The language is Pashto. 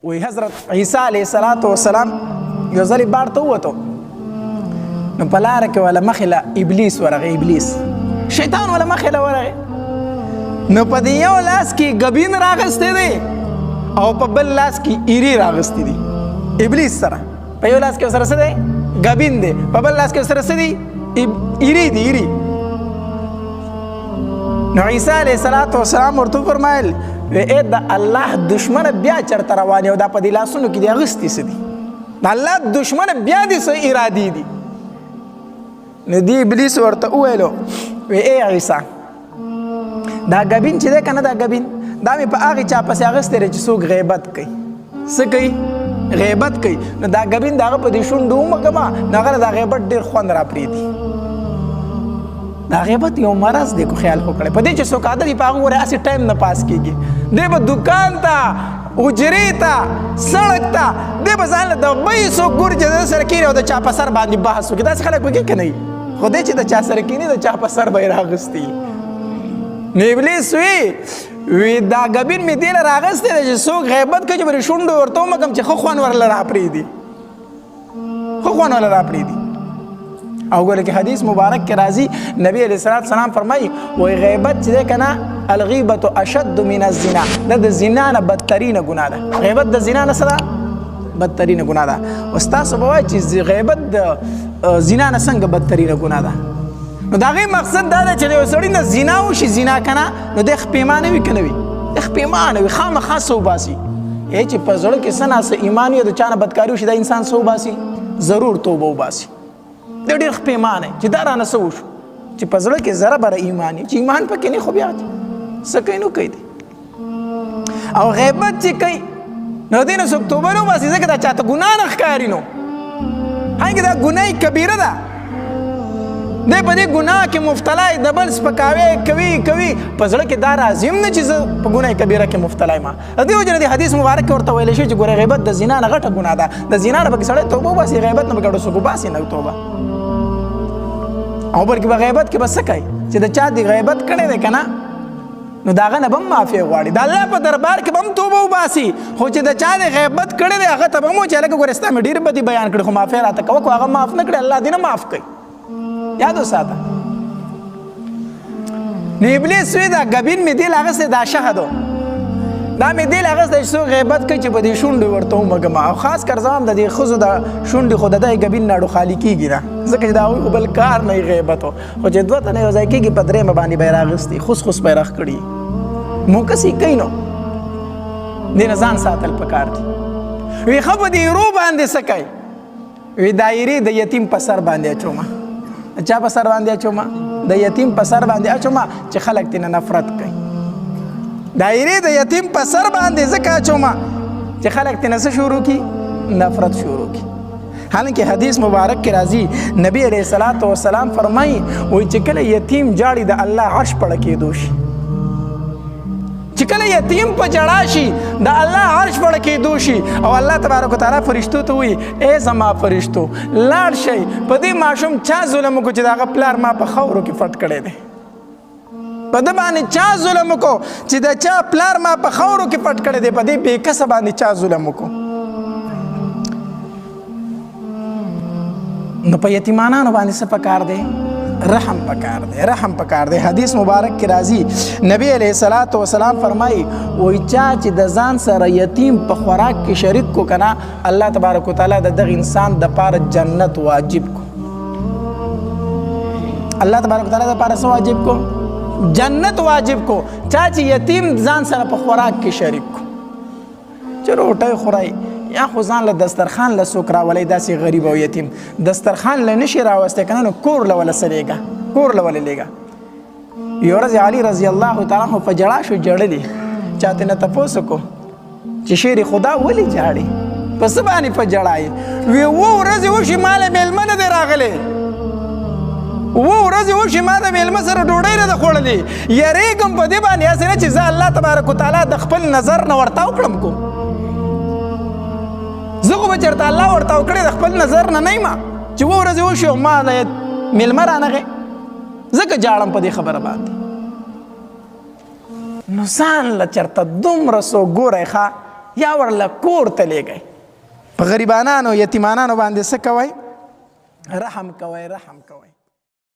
وی حضرت عیسی علیه السلام یو ځلې بار ته ووتو نو په لاره کې وله مخې له ابلیس ورغی ابلیس شیطان وله مخې له ورغی نو په دې یو لاس کې ګبین راغستی دی او په بل لاس کې ایري راغستی دی ابلیس سره په یو لاس کې ورسره څه دی ګبین دی په بل لاس کې ورسره څه دی ایري دی ایري نو عیسی علیه السلام ورته وفرمایل ای د الله دشمنه بیا چېرته روان یو دا په دې لاسونو کې دې اغوستي څه دي د الله دشمنه بیا دې څه ارادې دي نو دې ابلیس ورته وویلو ای عیسی دا ګبین چې دی که نه دا ګبین دا مې په هغې چا پسې اغوستی دی چې څوک غیبت کوي څه کوي غیبت کوي نو دا ګبین د هغه په دې شونډو ومږمه نو هغه د غیبت ډېر خوند راپرېږدي دا غیبت یو مرض دی کو خیال وکړئ په دې چې څوک عادت وي په هغه ورې هسې ټایم نه پاس کېږي دی به دوکان ته حجرې ته سړک ته دی به ځان له د بۍ څوک ګوري چې د سره کېني او د چا په سر باندې بحث وکړي داسې خلک وکړي که نه وي خو دی چې د چا سره کېني د چا په سر به یې راغوستي نو ابلیس وی دا ګبین مې دې له راغستی دی چې څوک غیبت کوي چې به شونډو ورته ومږم چې ښه خوند ورله راپرېږدي ښه خوند ورله راپرېږدي او ګوره کې حدیث مبارک کې راځي نبی علیه السلام فرمایي وایي غیبت چې دی که نه الغیبة اشد من الزنا دا د زنا نه بدترینه ګناه ده غیبت د زنا نه څه ده بدترینه ګناه ده اوس تاسو به وایئ چې غیبت د زنا نه څنګه بدترینه ګناه ده نو د هغې مقصد دا ده چې د یو سړي نه زنا وشي زنا که نه نو دی خپېمانه وي که نه وي دی خپېمانه وي خامخا څه وباسي چې په زړه کې څه ناڅه ایمان وي د چا نه بدکاري وشي دا انسان څه وباسي ضرور توبه وباسي دی ډېر خپېمانه چې دا رانه څه وشو چې په زړه کې ذره بره ایمان وي چې ایمان پکې نه خو بیا څه کوي نو کوي دی او غیبت چې کوي نو دی نه څوک توبه نه وباسي ځکه دا چاته ګناه نه ښکاري نو هغې دا ګناه کبیره ده دی په دې ګناه کې مبتلا د بل سپکاوی کوي په زړه کې دا راځي هم نه چې زه په ګناه کبیره کې مبتلا یم د دې وجې نه د حدیث مبارک کې ورته ویلی شوي چې ګوره غیبت د زنا نه غټه ګناه ده د زنا نه پکې سړی توبه وباسي غیبت نه به ګډو څوک وباسي نه توبه او بلکې په غیبت کې به څه کوي چې د چا د غیبت کړی دی که نه نو د هغه نه به هم معافي غواړي د الله په دربار کې به هم توبه وباسي خو چې د چا د غیبت کړی دی هغه ته به هم و چې هلکه ګوره ستا مې ډېرې بدې بیان کړي خو معافي راته کوه خو هغه معاف نه کړي الله دې نه معاف کوي یاد وساته نو ابلیس وی دا ګبین مې دې لاغستی دا شهد دا مې دې لاغستی چې څوک غیبت کوي چې په دې شونډې ورته ومږم او خاص کر زه هم د دې ښځو د شونډې خو د دې ګبین نه اړو خالي کېږي نه ځکه چې د هغوی خو بل کار نه وي غیبت خو چې دوه تنه یو ځای کېږي په درېیمه باندې به یې راغستي خوس به یې رخ کړي موکس یې کوي نو دې نه ځان ساتل پکار دي وی ښه په دې ایرو باندې څه کوي وی دا ایرې د یتیم په سر باندې اچومه چا په سر باندې اچومه د یتیم په سر باندې اچومه چې خلک ترېنه نفرت کوي دایرې د یتیم په سر باندې ځکه اچومه چې خلک ترېنه څه شروع کړي نفرت شروع کړي حالانکه حدیث مبارک کې راځي نبی علیه السلام فرمایي وایي چې کله یتیم جاړي د الله عرش پړه کېدو شي چې کله یتیم په جړا شي د الله عرش پړه کېدو شي او الله تبارک وتعالی فرشتو ته وایي ای زما فرشتو لاړ شئ په دې ماشوم چا ظلم وکړو چې د هغه پلار ما په خاورو کې فټ کړی دی په ده باندې چا ظلم وکړو چې د چا پلار ما په خاورو کې پټ کړی دی په دې بېکسه باندې چا ظلم وکړو نو په یتیمانانو باندې څه پکار دی رحم پکار دی حدیث مبارک کې راځي نبی علیه السلام فرمایي وایي چا چې د ځان سره یتیم په خوراک کې شریک کو که نه الله تبارک وتعالی د دغه انسان دپاره جنت واجب کو الله تبارک وتعالی دپاره څه واجب کو جنت واجب کو چا چې یتیم ځان سره په خوراک کې شریک کو چې روټۍ خورئ یا خو ځان له دسترخوان له څوک راولی داسې غریب او یتیم دسترخوان له نشي راوستی که نه نو کور له وله څه لیږه کور له ولې لیږه یو ورځ علي رضی الله تعالی عنه په جړا شو جړلي چا ترېنه تپوس وکړو چې شیر خدا ولې جاړې په څه باندې په جړا یې وی 7 ورځې وشي ما له مېلمه نه دی راغلی 7 ورځې وشي ما د مېلمه سره ډوډۍ نه ده خوړلې یریږم په دې باندې هسې نه چې زه الله تبارک وتعالی د خپل نظر نه ورتاو کړم کو زه خو به چېرته الله ورته وکړې د خپل نظر نه نه یم چې 7 ورځې وشي او ما د مېلمه رانغې ځکه جاړم په دې خبره باندې نو ځان له چېرته دومره څوک ګورئ ښه یا ورله کور ته لیږئ. په غریبانانو یتیمانانو باندې څه کوئ؟ رحم کوئ، رحم کوئ.